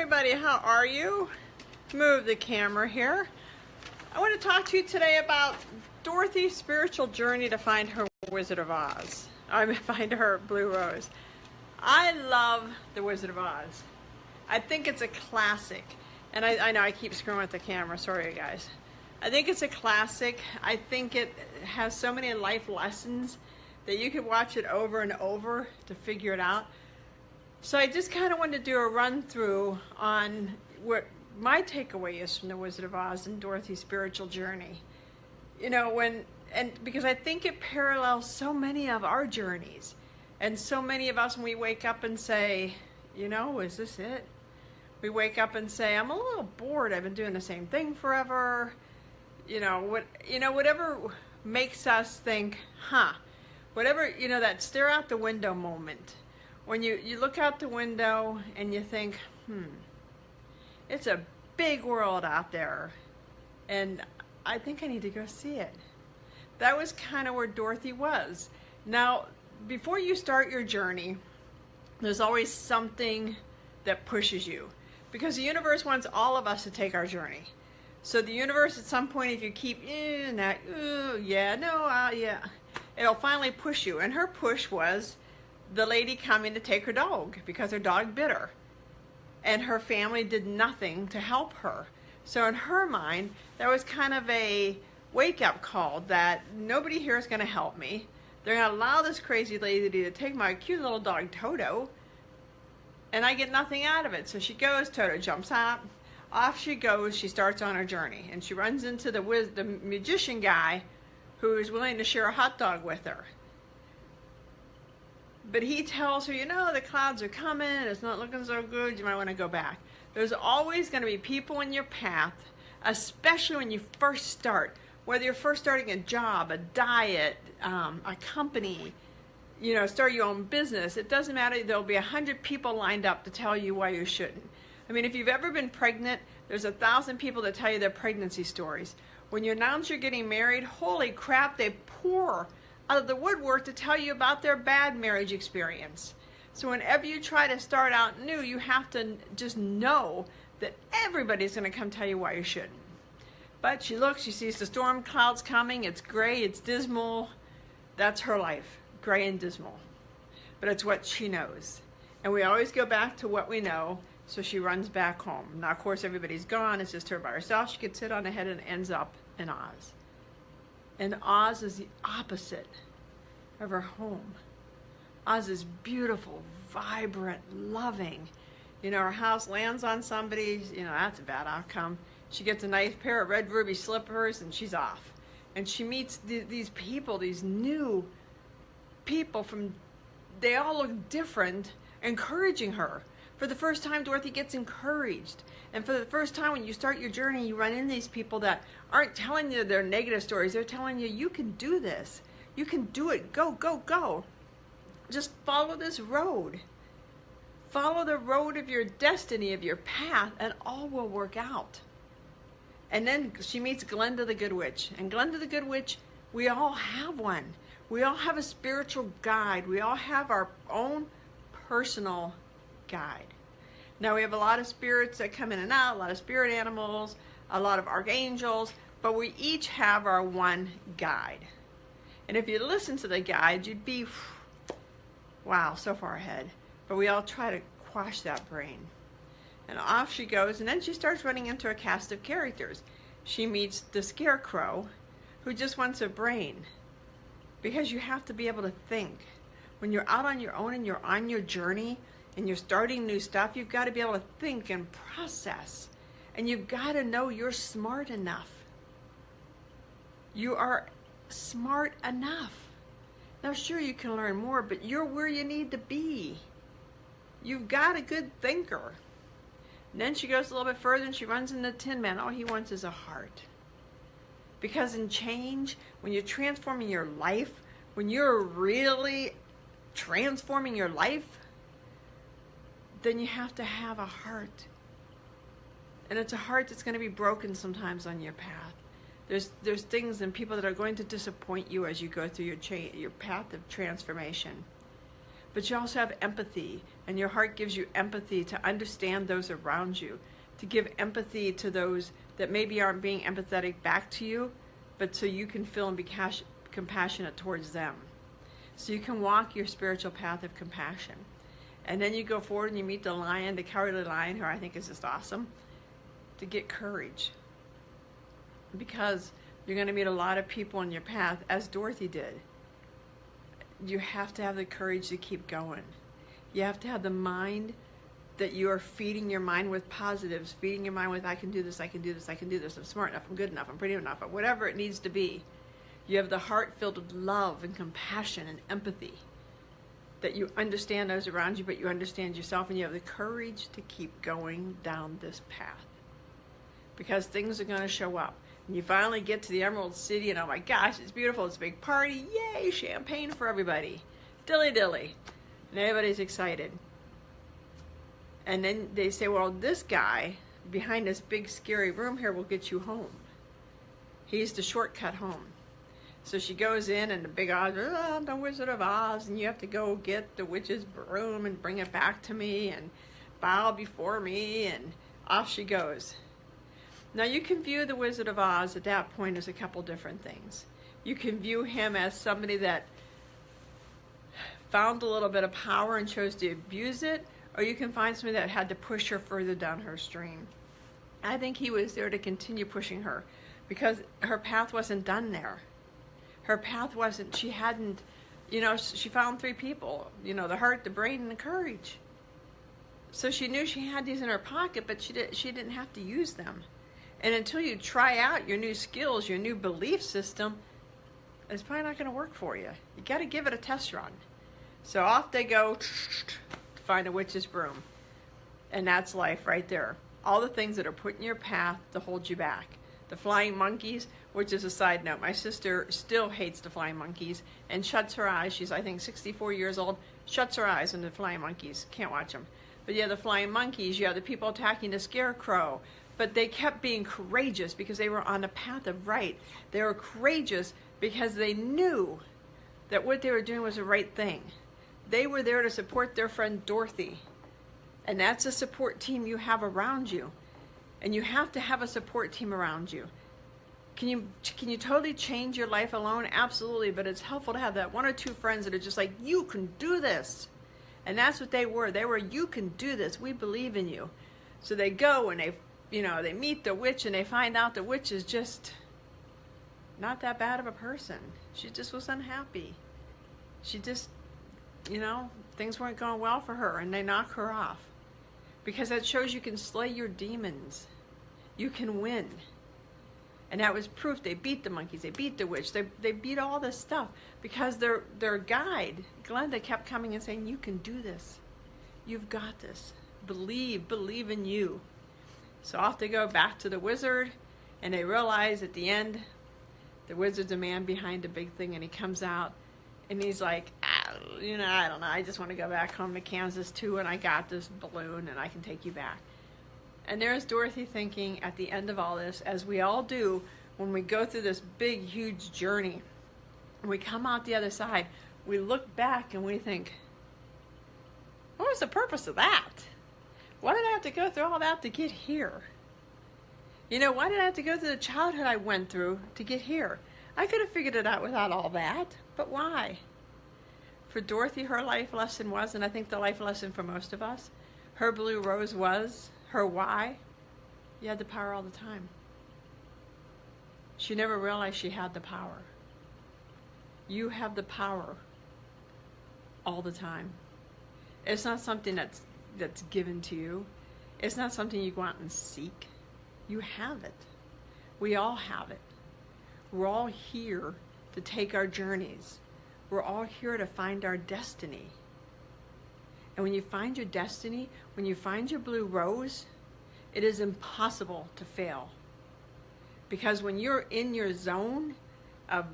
everybody, how are you? Move the camera here. I want to talk to you today about Dorothy's spiritual journey to find her Wizard of Oz. Find her Blue Rose. I love The Wizard of Oz. I think it's a classic. And I know I keep screwing with the camera, sorry guys. I think it's a classic. I think it has so many life lessons that you could watch it over and over to figure it out. So I just kind of wanted to do a run through on what my takeaway is from The Wizard of Oz and Dorothy's spiritual journey. You know, because I think it parallels so many of our journeys. And so many of us, when we wake up and say, you know, is this it? We wake up and say, I'm a little bored. I've been doing the same thing forever. Whatever makes us think, whatever, that stare out the window moment. When you look out the window and you think, it's a big world out there, and I think I need to go see it. That was kind of where Dorothy was. Now, before you start your journey, there's always something that pushes you, because the universe wants all of us to take our journey. So the universe, at some point, if you keep it'll finally push you. And her push was the lady coming to take her dog because her dog bit her, and her family did nothing to help her. So in her mind, that was kind of a wake-up call that nobody here is going to help me. They're going to allow this crazy lady to take my cute little dog Toto, and I get nothing out of it. So she goes, Toto jumps out, off she goes, she starts on her journey, and she runs into the magician guy who is willing to share a hot dog with her. But he tells her, the clouds are coming, it's not looking so good, you might want to go back. There's always going to be people in your path, especially when you first start. Whether you're first starting a job, a diet, a company, start your own business, it doesn't matter. There'll be 100 people lined up to tell you why you shouldn't. I mean, if you've ever been pregnant, there's 1,000 people that tell you their pregnancy stories. When you announce you're getting married, holy crap, they pour out of the woodwork to tell you about their bad marriage experience. So whenever you try to start out new, you have to just know that everybody's going to come tell you why you shouldn't. But she looks, she sees the storm clouds coming, it's gray, it's dismal. That's her life, gray and dismal. But it's what she knows. And we always go back to what we know, so she runs back home. Now, of course, everybody's gone, it's just her by herself. She gets hit on the head and ends up in Oz. And Oz is the opposite of her home. Oz is beautiful, vibrant, loving. Her house lands on somebody, that's a bad outcome. She gets a nice pair of red ruby slippers and she's off. And she meets these people, these new people they all look different, encouraging her. For the first time, Dorothy gets encouraged. And for the first time, when you start your journey, you run into these people that aren't telling you their negative stories. They're telling you, you can do this. You can do it. Go, go, go. Just follow this road. Follow the road of your destiny, of your path, and all will work out. And then she meets Glenda the Good Witch. And Glenda the Good Witch, we all have one. We all have a spiritual guide. We all have our own personal guide. Now, we have a lot of spirits that come in and out, a lot of spirit animals, a lot of archangels, but we each have our one guide. And if you listen to the guide, you'd be, wow, so far ahead. But we all try to quash that brain. And off she goes, and then she starts running into a cast of characters. She meets the Scarecrow, who just wants a brain. Because you have to be able to think. When you're out on your own and you're on your journey, and you're starting new stuff, you've got to be able to think and process. And you've got to know you're smart enough. You are smart enough. Now, sure, you can learn more, but you're where you need to be. You've got a good thinker. And then she goes a little bit further and she runs into the Tin Man. All he wants is a heart. Because in change, when you're transforming your life, when you're really transforming your life, then you have to have a heart. And it's a heart that's going to be broken sometimes on your path. There's things and people that are going to disappoint you as you go through your path of transformation. but you also have empathy, and your heart gives you empathy to understand those around you, to give empathy to those that maybe aren't being empathetic back to you, but so you can feel and be compassionate towards them. So you can walk your spiritual path of compassion. And then you go forward and you meet the lion, the cowardly lion, who I think is just awesome, to get courage. Because you're going to meet a lot of people in your path, as Dorothy did. You have to have the courage to keep going. You have to have the mind that you are feeding your mind with positives, feeding your mind with, I can do this, I can do this, I can do this, I'm smart enough, I'm good enough, I'm pretty enough, whatever it needs to be. You have the heart filled with love and compassion and empathy, that you understand those around you, but you understand yourself, and you have the courage to keep going down this path. Because things are going to show up. And you finally get to the Emerald City, and oh my gosh, it's beautiful, it's a big party, yay, champagne for everybody. Dilly dilly. And everybody's excited. And then they say, well, this guy behind this big scary room here will get you home. He's the shortcut home. So she goes in, and the big Oz, oh, I'm the Wizard of Oz, and you have to go get the witch's broom and bring it back to me and bow before me, and off she goes. Now you can view the Wizard of Oz at that point as a couple different things. You can view him as somebody that found a little bit of power and chose to abuse it, or you can find somebody that had to push her further down her stream. I think he was there to continue pushing her, because her path wasn't done there. Her path wasn't, she hadn't, she found 3 people, the heart, the brain, and the courage. So she knew she had these in her pocket, but she didn't have to use them. And until you try out your new skills, your new belief system, it's probably not going to work for you. You got to give it a test run. So off they go to find a witch's broom. And that's life right there. All the things that are put in your path to hold you back. The flying monkeys, which is a side note. My sister still hates the flying monkeys and shuts her eyes. She's, I think, 64 years old. Shuts her eyes on the flying monkeys. Can't watch them. But you have the flying monkeys. You have the people attacking the scarecrow. But they kept being courageous because they were on the path of right. They were courageous because they knew that what they were doing was the right thing. They were there to support their friend Dorothy. And that's a support team you have around you. And you have to have a support team around you. Can you totally change your life alone? Absolutely, but it's helpful to have that 1 or 2 friends that are just like, you can do this. And that's what they were. They were, you can do this. We believe in you. So they go and they meet the witch, and they find out the witch is just not that bad of a person. She just was unhappy. She just, things weren't going well for her, and they knock her off. Because that shows you can slay your demons. You can win. And that was proof. They beat the monkeys. They beat the witch. They beat all this stuff. Because their guide, Glenda, kept coming and saying, you can do this. You've got this. Believe in you. So off they go back to the wizard. And they realize at the end, the wizard's a man behind a big thing. And he comes out. And he's like, I don't know. I just want to go back home to Kansas too. And I got this balloon. And I can take you back. And there's Dorothy thinking at the end of all this, as we all do when we go through this big, huge journey, and we come out the other side, we look back and we think, what was the purpose of that? Why did I have to go through all that to get here? Why did I have to go through the childhood I went through to get here? I could have figured it out without all that, but why? For Dorothy, her life lesson was, and I think the life lesson for most of us, her blue rose was, her why, you had the power all the time. She never realized she had the power. You have the power all the time. It's not something that's given to you. It's not something you go out and seek. You have it. We all have it. We're all here to take our journeys. We're all here to find our destiny. And when you find your destiny, when you find your blue rose, it is impossible to fail. Because when you're in your zone of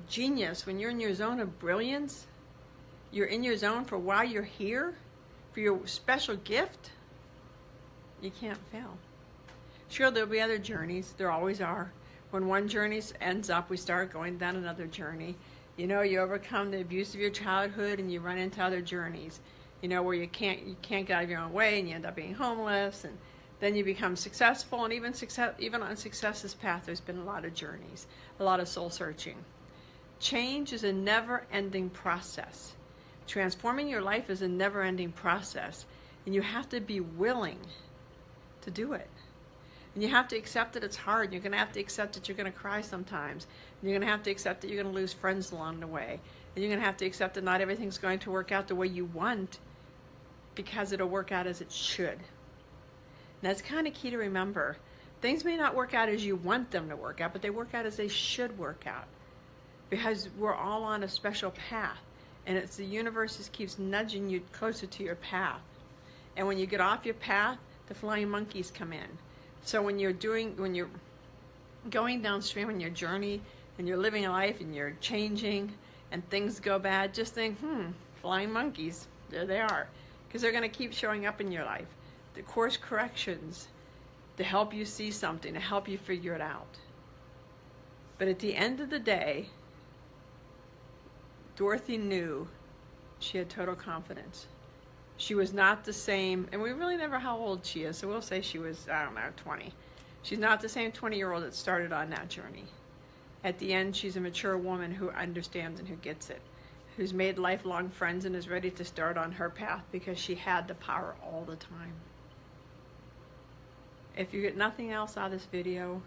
genius, when you're in your zone of brilliance, you're in your zone for why you're here, for your special gift, you can't fail. Sure, there'll be other journeys. There always are. When one journey ends up, we start going down another journey. You know, you overcome the abuse of your childhood and you run into other journeys, you know, where you can't get out of your own way and you end up being homeless, and then you become successful. And even on success's path, there's been a lot of journeys, a lot of soul searching. Change is a never-ending process. Transforming your life is a never-ending process, and you have to be willing to do it. And you have to accept that it's hard. You're going to have to accept that you're going to cry sometimes. And you're going to have to accept that you're going to lose friends along the way. And you're going to have to accept that not everything's going to work out the way you want, because it'll work out as it should. And that's kind of key to remember. Things may not work out as you want them to work out, but they work out as they should work out. Because we're all on a special path. And it's the universe just keeps nudging you closer to your path. And when you get off your path, the flying monkeys come in. So when you're going downstream in your journey and you're living a life and you're changing and things go bad, just think, flying monkeys, there they are. Because they're going to keep showing up in your life. The course corrections to help you see something, to help you figure it out. But at the end of the day, Dorothy knew she had total confidence. She was not the same, and we really never know how old she is, so we'll say she was, 20. She's not the same 20-year-old that started on that journey. At the end, she's a mature woman who understands and who gets it, who's made lifelong friends and is ready to start on her path because she had the power all the time. If you get nothing else out of this video,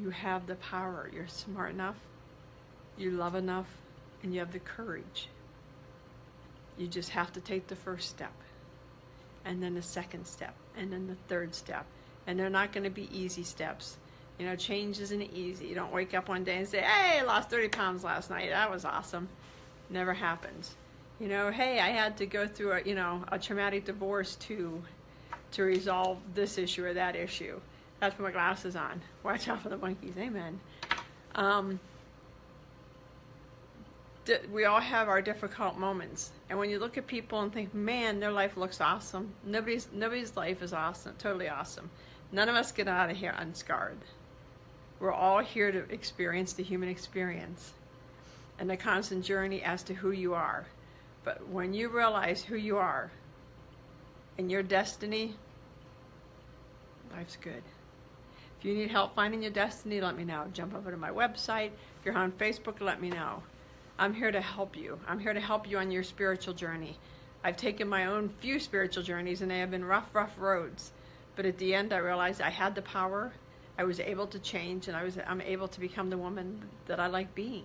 you have the power. You're smart enough, you love enough, and you have the courage. You just have to take the first step, and then the second step, and then the third step. And they're not going to be easy steps. You know, change isn't easy. You don't wake up one day and say, hey, I lost 30 pounds last night. That was awesome. Never happens. You know, hey, I had to go through a traumatic divorce to resolve this issue or that issue. That's put my glasses on. Watch out for the monkeys. Amen. We all have our difficult moments, and when you look at people and think, man, their life looks awesome, nobody's life is awesome, totally awesome. None of us get out of here unscarred. We're all here to experience the human experience and the constant journey as to who you are. But when you realize who you are and your destiny, life's good. If you need help finding your destiny, let me know. Jump over to my website. If you're on Facebook, let me know. I'm here to help you. I'm here to help you on your spiritual journey. I've taken my own few spiritual journeys, and they have been rough roads. But at the end, I realized I had the power. I was able to change, and I'm able to become the woman that I like being.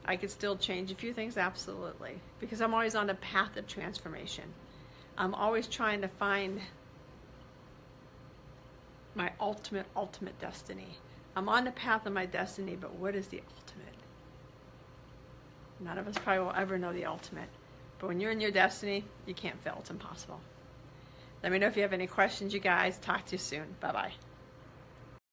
I could still change a few things, absolutely, because I'm always on a path of transformation. I'm always trying to find my ultimate destiny. I'm on the path of my destiny, but what is the ultimate? None of us probably will ever know the ultimate. But when you're in your destiny, you can't fail. It's impossible. Let me know if you have any questions, you guys. Talk to you soon. Bye-bye.